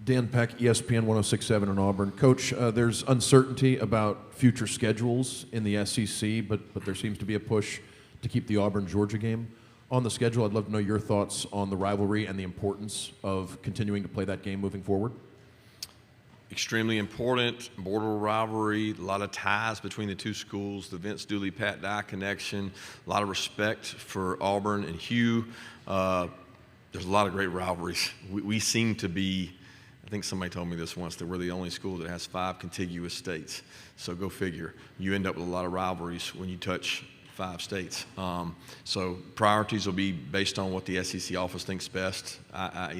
Dan Peck, ESPN 106.7 in Auburn. Coach, there's uncertainty about future schedules in the SEC, but there seems to be a push to keep the Auburn-Georgia game on the schedule. I'd love to know your thoughts on the rivalry and the importance of continuing to play that game moving forward. Extremely important, border rivalry, a lot of ties between the two schools, the Vince Dooley-Pat Dye connection, a lot of respect for Auburn and Hugh. There's a lot of great rivalries. We seem to be, I think somebody told me this once, that we're the only school that has 5 contiguous states. So go figure. You end up with a lot of rivalries when you touch 5 states. So priorities will be based on what the SEC office thinks best. I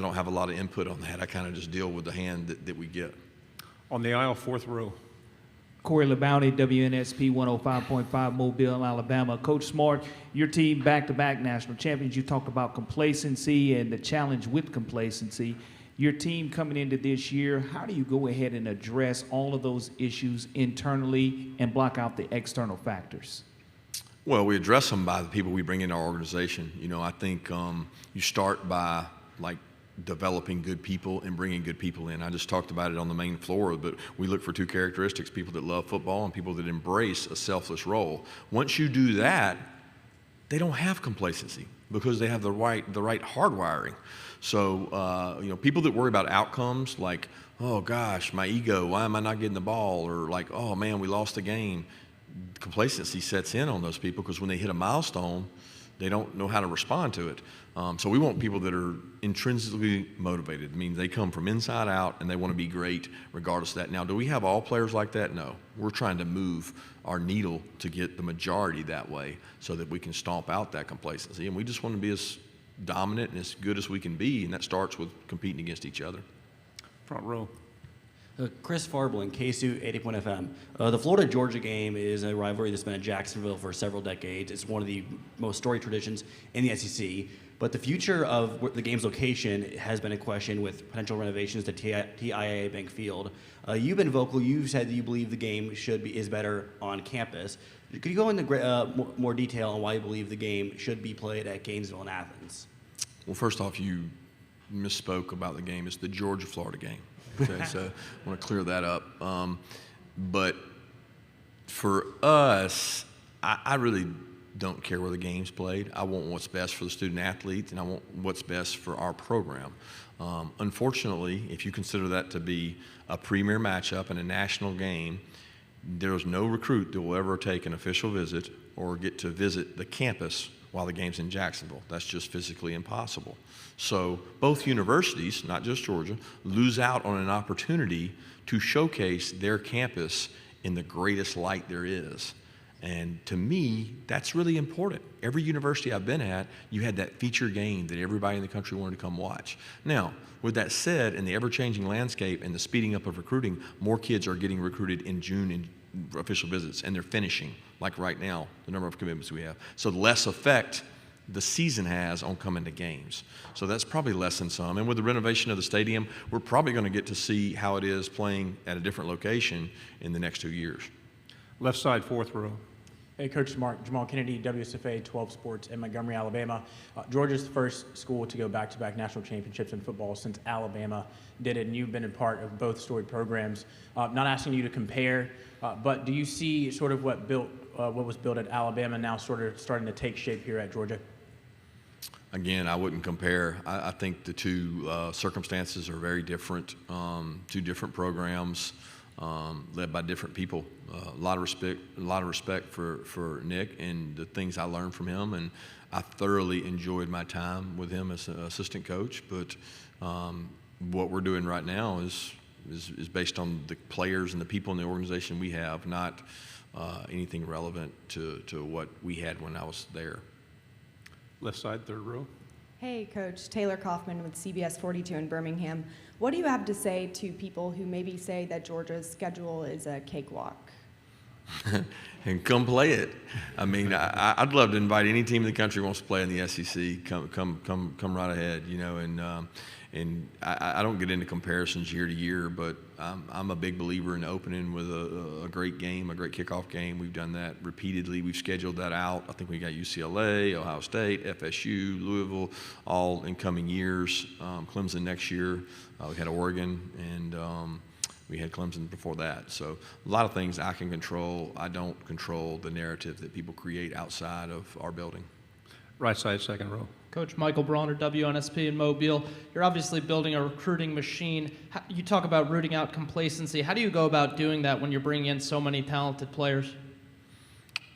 don't have a lot of input on that. I kind of just deal with the hand that we get. On the aisle, 4th row. Corey LeBounty, WNSP 105.5, Mobile, Alabama. Coach Smart, your team back-to-back national champions. You talked about complacency and the challenge with complacency. Your team coming into this year, how do you go ahead and address all of those issues internally and block out the external factors? Well, we address them by the people we bring into our organization. I think you start by developing good people and bringing good people in. I just talked about it on the main floor, but we look for 2 characteristics: people that love football and people that embrace a selfless role. Once you do that, they don't have complacency because they have the right hardwiring. So, people that worry about outcomes like, oh gosh, my ego, why am I not getting the ball? Or like, oh man, we lost the game. Complacency sets in on those people because when they hit a milestone, they don't know how to respond to it. So we want people that are intrinsically motivated. I mean, they come from inside out and they want to be great regardless of that. Now, do we have all players like that? No. We're trying to move our needle to get the majority that way so that we can stomp out that complacency. And we just want to be as dominant and as good as we can be, and that starts with competing against each other. Front row. Chris Farblin, KSU 81 FM. The Florida-Georgia game is a rivalry that's been in Jacksonville for several decades. It's one of the most storied traditions in the SEC. But the future of the game's location has been in question with potential renovations to TIAA Bank Field. You've been vocal. You've said that you believe the game is better on campus. Could you go into more detail on why you believe the game should be played at Gainesville and Athens? Well, first off, you misspoke about the game. It's the Georgia-Florida game. Okay, so I want to clear that up. But for us, I really don't care where the game's played. I want what's best for the student athlete, and I want what's best for our program. Unfortunately, if you consider that to be a premier matchup and a national game, there's no recruit that will ever take an official visit or get to visit the campus while the game's in Jacksonville. That's just physically impossible. So both universities, not just Georgia, lose out on an opportunity to showcase their campus in the greatest light there is. And to me, that's really important. Every university I've been at, you had that feature game that everybody in the country wanted to come watch. Now, with that said, in the ever-changing landscape and the speeding up of recruiting, more kids are getting recruited in June in official visits, and they're finishing, like right now, the number of commitments we have. So less effect the season has on coming to games. So that's probably less than some. And with the renovation of the stadium, we're probably going to get to see how it is playing at a different location in the next 2 years. Left side, 4th row. Hey, Coach Smart, Jamal Kennedy, WSFA 12 Sports in Montgomery, Alabama. Georgia's the first school to go back-to-back national championships in football since Alabama did it, and you've been a part of both storied programs. Not asking you to compare, but do you see sort of what was built at Alabama now sort of starting to take shape here at Georgia? Again, I wouldn't compare. I think the two circumstances are very different. 2 different programs led by different people. A lot of respect for Nick and the things I learned from him, and I thoroughly enjoyed my time with him as an assistant coach. But what we're doing right now is based on the players and the people in the organization we have, not anything relevant to what we had when I was there. Left side, 3rd row. Hey, Coach. Taylor Kaufman with CBS 42 in Birmingham. What do you have to say to people who maybe say that Georgia's schedule is a cakewalk? And come play it. I mean, I'd love to invite any team in the country who wants to play in the SEC. Come right ahead. and I don't get into comparisons year to year, but I'm a big believer in opening with a great game, a great kickoff game. We've done that repeatedly. We've scheduled that out. I think we got UCLA, Ohio State, FSU, Louisville, all in coming years. Clemson next year. We had Oregon, and we had Clemson before that. So a lot of things I can control. I don't control the narrative that people create outside of our building. Right side, second row. Coach Michael Bronner, WNSP in Mobile. You're obviously building a recruiting machine. You talk about rooting out complacency. How do you go about doing that when you're bringing in so many talented players?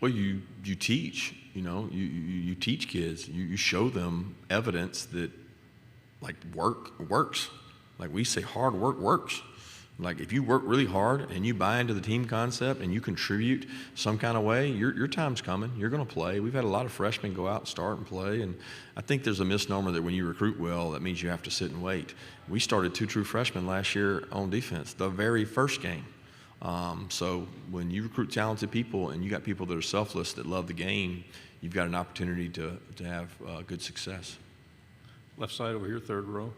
Well, you teach, you teach kids. You show them evidence that, like, work works. Like we say, hard work works. Like if you work really hard and you buy into the team concept and you contribute some kind of way, your time's coming. You're going to play. We've had a lot of freshmen go out and start and play, and I think there's a misnomer that when you recruit well, that means you have to sit and wait. We started 2 true freshmen last year on defense, the very first game. So when you recruit talented people and you got people that are selfless, that love the game, you've got an opportunity to have good success. Left side over here, third row.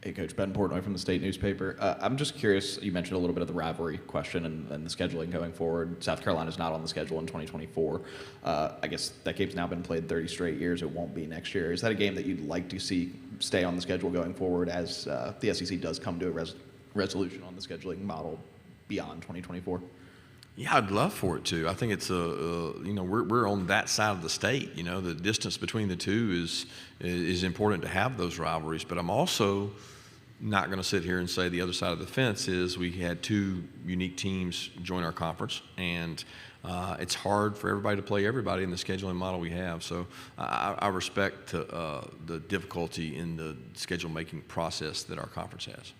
Hey, Coach, Ben Portnoy from the State Newspaper. I'm just curious, you mentioned a little bit of the rivalry question and the scheduling going forward. South Carolina's not on the schedule in 2024. I guess that game's now been played 30 straight years. It won't be next year. Is that a game that you'd like to see stay on the schedule going forward as the SEC does come to a resolution on the scheduling model beyond 2024? Yeah, I'd love for it to. I think it's we're on that side of the state. The distance between the two is important to have those rivalries. But I'm also not going to sit here and say the other side of the fence is we had 2 unique teams join our conference, and it's hard for everybody to play everybody in the scheduling model we have. So I respect the difficulty in the schedule making process that our conference has.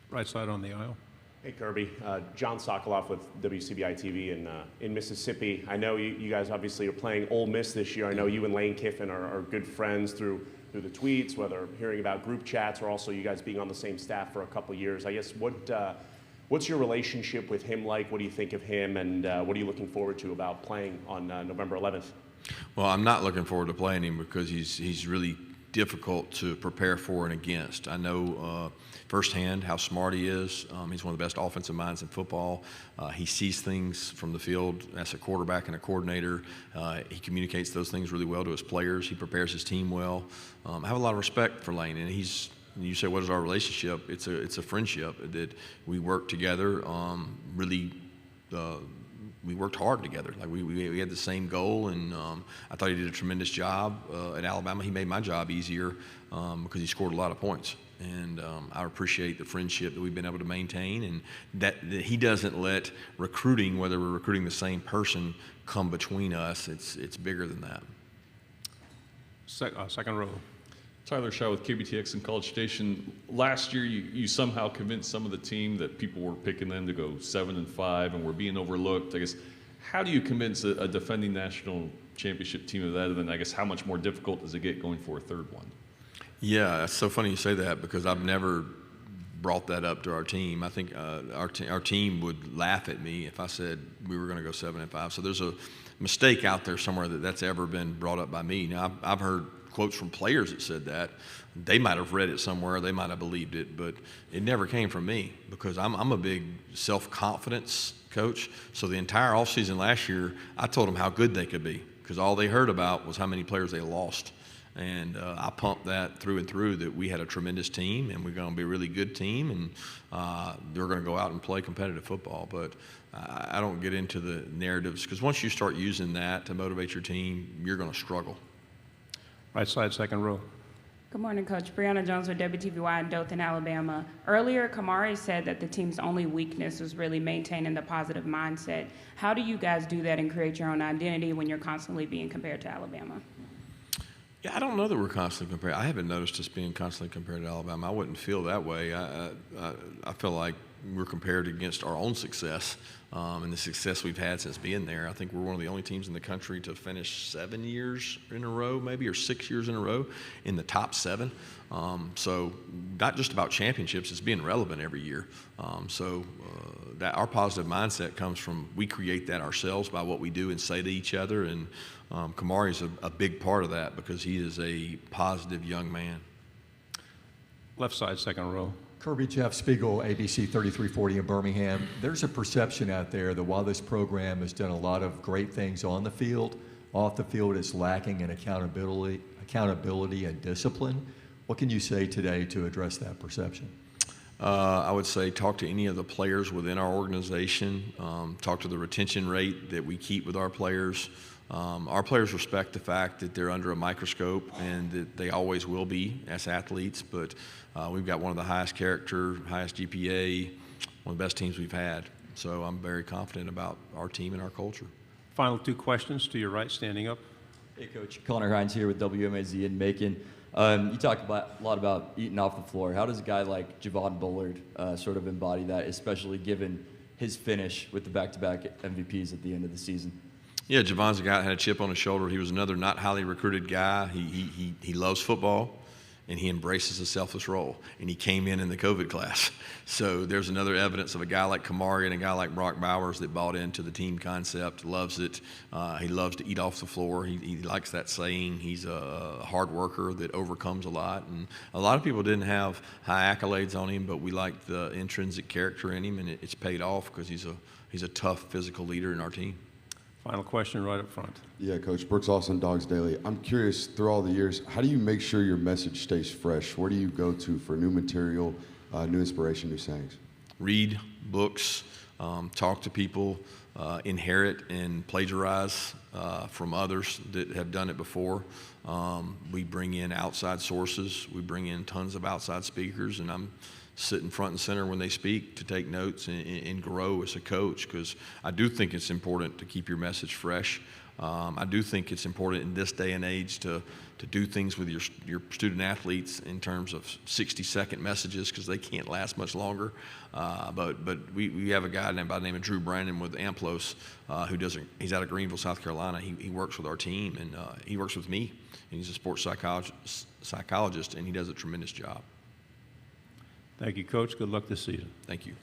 Right side on the aisle. Hey, Kirby. John Sokoloff with WCBI TV in Mississippi. I know you guys obviously are playing Ole Miss this year. I know you and Lane Kiffin are good friends through the tweets, whether hearing about group chats or also you guys being on the same staff for a couple years. I guess what's your relationship with him like? What do you think of him, and what are you looking forward to about playing on November 11th? Well, I'm not looking forward to playing him because he's really difficult to prepare for and against. I know firsthand how smart he is. He's one of the best offensive minds in football. He sees things from the field as a quarterback and a coordinator. He communicates those things really well to his players. He prepares his team well. I have a lot of respect for Lane, and you say, what is our relationship? It's a friendship that we work together. We worked hard together. Like we had the same goal, and I thought he did a tremendous job at Alabama. He made my job easier because he scored a lot of points. And I appreciate the friendship that we've been able to maintain, and that he doesn't let recruiting, whether we're recruiting the same person, come between us. It's bigger than that. Second row. Tyler Shaw with KBTX and College Station. Last year, you somehow convinced some of the team that people were picking them to go 7-5 and were being overlooked. I guess, how do you convince a defending national championship team of that? And then I guess how much more difficult does it get going for a third one? Yeah, it's so funny you say that because I've never brought that up to our team. I think our team would laugh at me if I said we were going to go 7-5. So there's a mistake out there somewhere that's ever been brought up by me. Now, I've heard quotes from players that said that. They might have read it somewhere, they might have believed it, but it never came from me because I'm a big self-confidence coach. So the entire offseason last year, I told them how good they could be because all they heard about was how many players they lost. And I pumped that through and through that we had a tremendous team and we're going to be a really good team and they're going to go out and play competitive football. But I don't get into the narratives because once you start using that to motivate your team, you're going to struggle. Right side, second row. Good morning, Coach. Brianna Jones with WTVY in Dothan, Alabama. Earlier, Kamari said that the team's only weakness was really maintaining the positive mindset. How do you guys do that and create your own identity when you're constantly being compared to Alabama? Yeah, I don't know that we're constantly compared. I haven't noticed us being constantly compared to Alabama. I wouldn't feel that way. I feel like we're compared against our own success and the success we've had since being there. I think we're one of the only teams in the country to finish 7 years in a row, maybe, or 6 years in a row in the top 7. So not just about championships, it's being relevant every year. That our positive mindset comes from we create that ourselves by what we do and say to each other. And Kamari's a big part of that because he is a positive young man. Left side, second row. Kirby, Jeff Spiegel, ABC 3340 in Birmingham. There's a perception out there that while this program has done a lot of great things on the field, off the field it's lacking in accountability and discipline. What can you say today to address that perception? I would say talk to any of the players within our organization, talk to the retention rate that we keep with our players. Our players respect the fact that they're under a microscope and that they always will be as athletes, but we've got one of the highest character, highest GPA, one of the best teams we've had. So I'm very confident about our team and our culture. Final two questions to your right, standing up. Hey, Coach. Connor Hines here with WMAZ in Macon. You talked a lot about eating off the floor. How does a guy like Javon Bullard sort of embody that, especially given his finish with the back-to-back MVPs at the end of the season? Yeah, Javon's a guy that had a chip on his shoulder. He was another not highly recruited guy. He loves football, and he embraces a selfless role. And he came in the COVID class. So there's another evidence of a guy like Kamari and a guy like Brock Bowers that bought into the team concept, loves it. He loves to eat off the floor. He likes that saying. He's a hard worker that overcomes a lot. And a lot of people didn't have high accolades on him, but we liked the intrinsic character in him, and it's paid off because he's a tough physical leader in our team. Final question right up front. Yeah, Coach. Brooks Austin, Dogs Daily. I'm curious, through all the years, how do you make sure your message stays fresh? Where do you go to for new material, new inspiration, new sayings? Read books, talk to people, inherit and plagiarize from others that have done it before. We bring in outside sources. We bring in tons of outside speakers, and I'm sitting front and center when they speak to take notes and grow as a coach, because I do think it's important to keep your message fresh. I do think it's important in this day and age to do things with your student athletes in terms of 60-second messages, because they can't last much longer. But we have a guy by the name of Drew Brandon with Amplos he's out of Greenville, South Carolina. He works with our team, and he works with me, and he's a sports psychologist, and he does a tremendous job. Thank you, Coach. Good luck this season. Thank you.